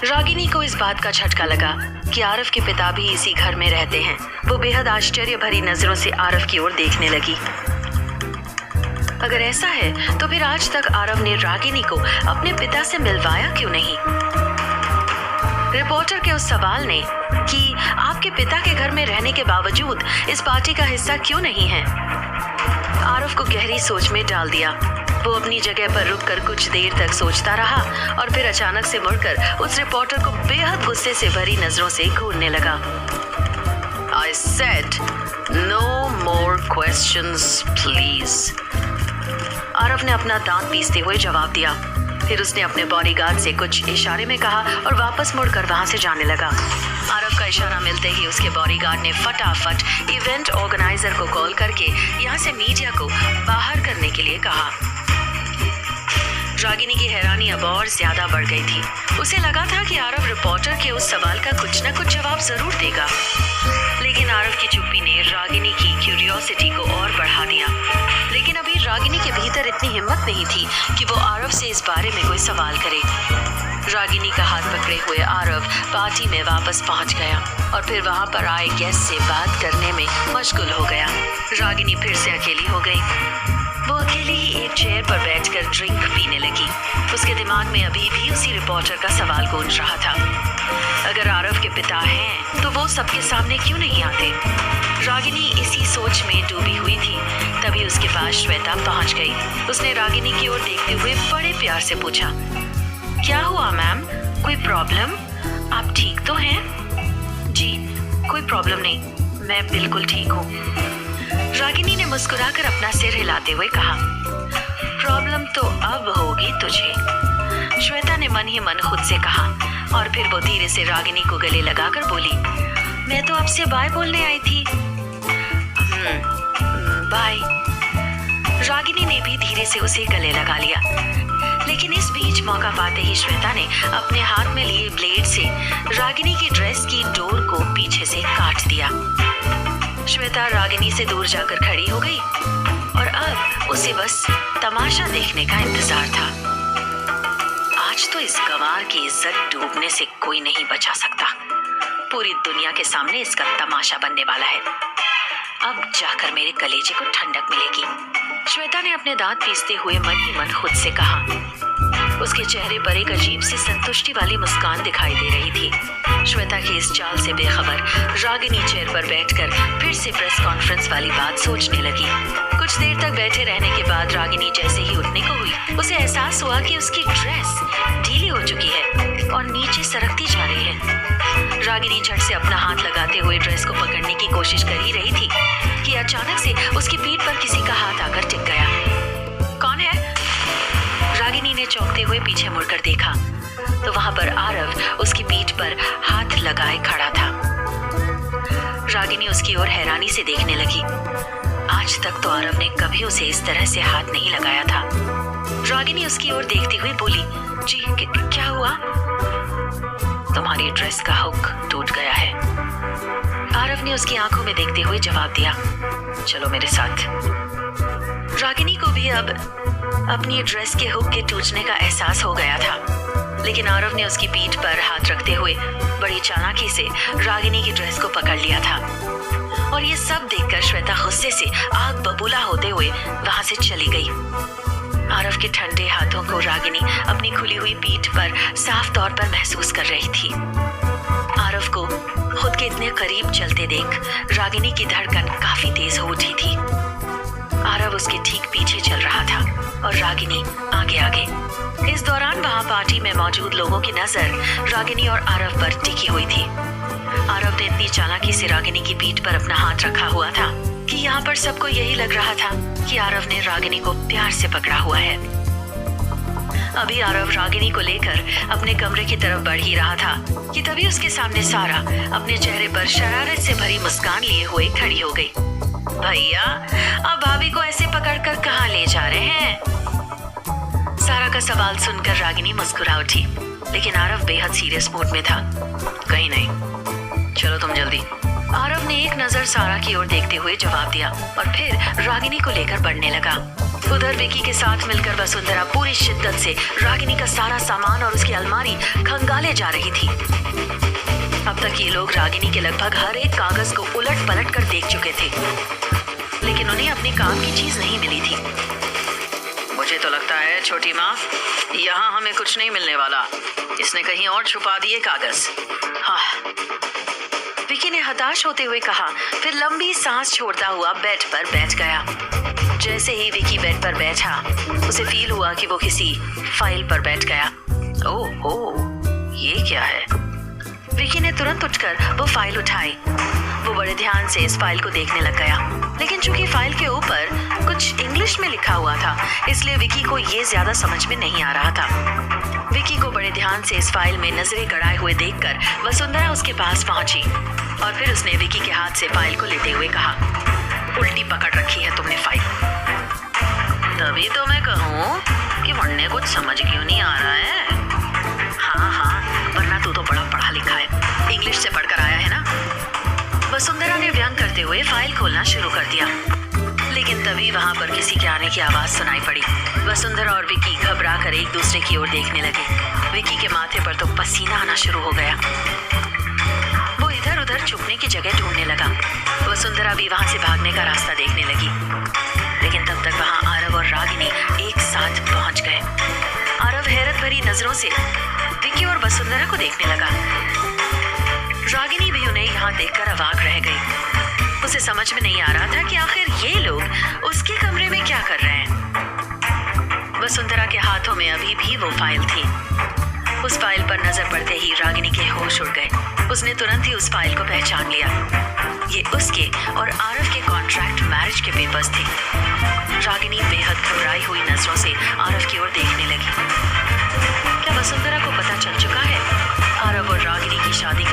रागिनी को इस बात का झटका लगा कि आरव के पिता भी इसी घर में रहते हैं। वो बेहद आश्चर्य भरी नजरों से आरव की ओर देखने लगी। अगर ऐसा है तो फिर आज तक आरव ने रागिनी को अपने पिता से मिलवाया क्यों नहीं? रिपोर्टर के उस सवाल ने कि आपके पिता के घर में रहने के बावजूद इस पार्टी का हिस्सा क्यों नहीं है, आरव को गहरी सोच में डाल दिया। वो अपनी जगह पर रुककर कुछ देर तक सोचता रहा और फिर अचानक से मुड़कर उस रिपोर्टर को बेहद गुस्से से भरी नजरों से घूरने लगा। I said no more questions, please. Aarav ने अपना दांत पीसते हुए जवाब दिया। फिर उसने अपने बॉडीगार्ड से कुछ इशारे में कहा और वापस मुड़कर वहां से जाने लगा। आरव का इशारा मिलते ही उसके बॉडीगार्ड ने फटाफट इवेंट ऑर्गेनाइजर को कॉल करके यहाँ से मीडिया को बाहर करने के लिए कहा। रागिनी की हैरानी अब और ज्यादा बढ़ गई थी। उसे लगा था कि आरव रिपोर्टर के उस सवाल का कुछ न कुछ जवाब जरूर देगा, लेकिन आरव की चुप्पी ने रागिनी की क्यूरियोसिटी को और बढ़ा दिया। लेकिन अभी रागिनी के भीतर इतनी हिम्मत नहीं थी कि वो आरव से इस बारे में कोई सवाल करे। रागिनी का हाथ पकड़े हुए आरव पार्टी में वापस पहुंच गया और फिर वहां पर आए गेस्ट से बात करने में मशगूल हो गया। रागिनी फिर से अकेली हो गई। वो अकेली ही एक चेयर पर बैठकर ड्रिंक पीने लगी। उसके दिमाग में अभी भी उसी रिपोर्टर का सवाल गूंज रहा था। अगर आरव के पिता हैं तो वो सबके सामने क्यों नहीं आते? रागिनी इसी सोच में डूबी हुई थी। तभी उसके पास श्वेता पहुंच गई। उसने रागिनी की ओर देखते हुए बड़े प्यार से पूछा, क्या हुआ मैम, कोई प्रॉब्लम? आप ठीक तो हैं? जी कोई प्रॉब्लम नहीं, मैं बिल्कुल ठीक हूँ। रागिनी ने मुस्कुराकर अपना सिर हिलाते हुए कहा, प्रॉब्लम तो अब होगी तुझे। श्वेता ने मन ही मन खुद से कहा और फिर वो धीरे से रागिनी को गले लगाकर बोली, मैं तो आपसे बाय बोलने आई थी। बाय। रागिनी ने भी धीरे से उसे गले लगा लिया, लेकिन इस बीच मौका पाते ही श्वेता ने अपने हाथ में लिए ब्लेड से रागिनी की ड्रेस की डोर को पीछे से काट दिया। श्वेता रागिनी से दूर जाकर खड़ी हो गई और अब उसे बस तमाशा देखने का इंतजार था। आज तो इस गंवार की इज्जत डूबने से कोई नहीं बचा सकता। पूरी दुनिया के सामने इसका तमाशा बनने वाला है। अब जाकर मेरे कलेजे को ठंडक मिलेगी। श्वेता ने अपने दांत पीसते हुए मन ही मन खुद से कहा। उसके चेहरे पर एक अजीब सी संतुष्टि वाली मुस्कान दिखाई दे रही थी। श्वेता की इस चाल से बेखबर रागिनी चेयर पर बैठकर फिर से प्रेस कॉन्फ्रेंस वाली बात सोचने लगी। कुछ देर तक बैठे रहने के बाद रागिनी जैसे ही उठने को हुई, उसे एहसास हुआ कि उसकी ड्रेस ढीली हो चुकी है और नीचे सरकती जा रही है। रागिनी झट से अपना हाथ लगाते हुए ड्रेस को पकड़ने की कोशिश कर ही रही थी कि अचानक से उसकी पीठ पर किसी का हाथ आकर टिक गया। कौन है? रागिनी ने चौंकते हुए पीछे मुड़कर देखा तो वहां पर आरव उसकी पीठ पर हाथ लगाए खड़ा था। रागिनी उसकी ओर हैरानी से देखने लगी। आज तक तो आरव ने कभी उसे इस तरह से हाथ नहीं लगाया था। रागिनी उसकी ओर देखती हुई बोली, जी क्या हुआ? तुम्हारी ड्रेस का हुक टूट गया है। आरव ने उसकी आंखों में देखते हुए जवाब दिया, चलो मेरे साथ। रागिनी को भी अब अपनी ड्रेस के हुक के टूटने का एहसास हो गया था, लेकिन आरव ने उसकी पीठ पर हाथ रखते हुए बड़ी चालाकी से रागिनी की ड्रेस को पकड़ लिया था। और ये सब देखकर श्वेता गुस्से से आग बबूला होते हुए वहां से चली गई। आरव के ठंडे हाथों को रागिनी अपनी खुली हुई पीठ पर साफ तौर पर महसूस कर रही थी। आरव को खुद के इतने करीब चलते देख रागिनी की धड़कन काफी तेज हो उठी थी। आरव उसके ठीक पीछे चल रहा था और रागिनी आगे आगे। इस दौरान वहां पार्टी में मौजूद लोगों की नजर रागिनी और आरव पर टिकी हुई थी। आरव ने इतनी चालाकी से रागिनी की पीठ पर अपना हाथ रखा हुआ था कि यहाँ पर सबको यही लग रहा था कि आरव ने रागिनी को प्यार से पकड़ा हुआ है। अभी आरव रागिनी को लेकर अपने कमरे की तरफ बढ़ ही रहा था कि तभी उसके सामने सारा अपने चेहरे पर शरारत से भरी मुस्कान लिए हुए खड़ी हो गई। भैया, अब भाभी को ऐसे पकड़कर कहाँ ले जा रहे हैं? सारा का सवाल सुनकर रागिनी मुस्कुरा उठी, लेकिन आरव बेहद सीरियस मूड में था। कहीं नहीं, चलो तुम जल्दी। आरव ने एक नजर सारा की ओर देखते हुए जवाब दिया और फिर रागिनी को लेकर बढ़ने लगा। उधर विकी के साथ मिलकर वसुंधरा पूरी शिद्दत से रागिनी का सारा सामान और उसकी अलमारी खंगाले जा रही थी। अब तक ये लोग रागिनी के लगभग हर एक कागज को उलट पलट कर देख चुके थे, लेकिन उन्हें अपने काम की चीज नहीं मिली थी। मुझे तो लगता है छोटी माँ, यहाँ हमें कुछ नहीं मिलने वाला। इसने कहीं और छुपा दिए कागज। हाँ, विकी ने हताश होते हुए कहा, फिर लंबी सांस छोड़ता हुआ बेड पर बैठ गया। जैसे ही विकी बेड पर बैठा, उसे फील हुआ कि वो किसी फाइल पर बैठ गया। ओह, ये क्या है? विकी ने तुरंत उठकर वो फाइल उठाई। वो बड़े ध्यान से इस फाइल को देखने लग गया, लेकिन चूंकि फाइल के ऊपर कुछ इंग्लिश में लिखा हुआ था, इसलिए विकी को ये ज्यादा समझ में नहीं आ रहा था। विकी को बड़े ध्यान से इस फाइल में नजरें गड़ाए हुए देखकर वसुंधरा उसके पास पहुंची और फिर उसने विकी के हाथ से फाइल को लेते हुए कहा, उल्टी पकड़ रखी है तुमने फाइल। तभी तो मैं कहूँ कि मुन्ने कुछ समझ क्यों नहीं आ रहा है। हाँ, वरना तू तो बड़ा पढ़ा लिखा है, इंग्लिश से पढ़कर आया है ना। वसुंधरा ने व्यंग करते हुए फाइल खोलना शुरू कर दिया, लेकिन तभी वहां पर किसी के आने की आवाज सुनाई पड़ी। वसुंधरा और विकी घबरा कर एक दूसरे की ओर देखने लगे। विकी के माथे पर तो पसीना आना शुरू हो गया। वो इधर उधर छुपने की जगह ढूंढने लगा। वसुंधरा भी वहां से भागने का रास्ता देखने लगी, लेकिन तब तक वहां आरव और रागिनी एक साथ पहुंच गए। आरव हैरत भरी नजरों से विकी और वसुंधरा को देखने लगा। रागिनी भी उन्हें यहाँ देखकर अवाक रह गई। उसे समझ में नहीं आ रहा था कि आखिर ये लोग उसके कमरे में क्या कर रहे हैं। वसुंधरा के हाथों में अभी भी वो फाइल थी। उस फाइल पर नजर पड़ते ही रागिनी के होश उड़ गए। उसने तुरंत ही उस फाइल को पहचान लिया। ये उसके और आरव के कॉन्ट्रैक्ट मैरिज के पेपर्स थे। रागिनी बेहद घबराई हुई नजरों से आरव की ओर देखने लगी। क्या वसुंधरा को पता चल चुका है? आरव और रागिनी की शादी